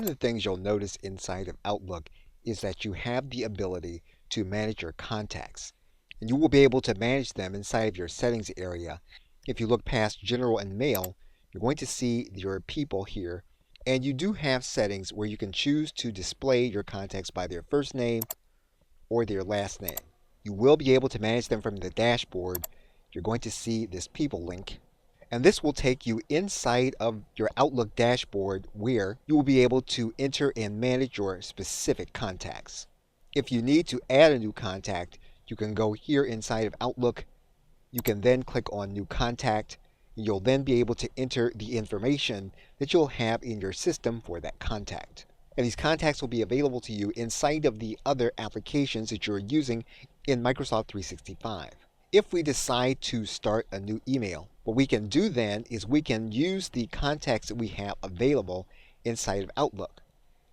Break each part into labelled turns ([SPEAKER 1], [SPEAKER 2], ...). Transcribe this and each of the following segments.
[SPEAKER 1] of the things you'll notice inside of Outlook is that you have the ability to manage your contacts. And you will be able to manage them inside of your settings area. If you look past General and Mail, you're going to see your people here. And you do have settings where you can choose to display your contacts by their first name or their last name. You will be able to manage them from the dashboard. You're going to see this people link. And this will take you inside of your Outlook dashboard where you will be able to enter and manage your specific contacts. If you need to add a new contact, you can go here inside of Outlook. You can then click on New Contact. You'll then be able to enter the information that you'll have in your system for that contact. And these contacts will be available to you inside of the other applications that you're using in Microsoft 365. If we decide to start a new email, what we can do then is we can use the contacts that we have available inside of Outlook.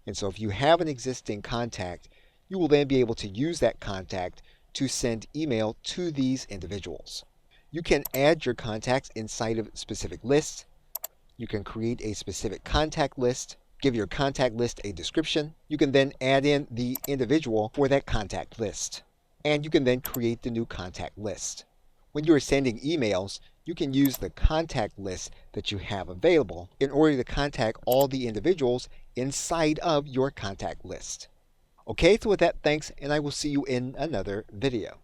[SPEAKER 1] And so if you have an existing contact, you will then be able to use that contact to send email to these individuals. You can add your contacts inside of specific lists. You can create a specific contact list, give your contact list a description. You can then add in the individual for that contact list. And you can then create the new contact list. When you are sending emails, you can use the contact list that you have available in order to contact all the individuals inside of your contact list. Okay, so with that, thanks, and I will see you in another video.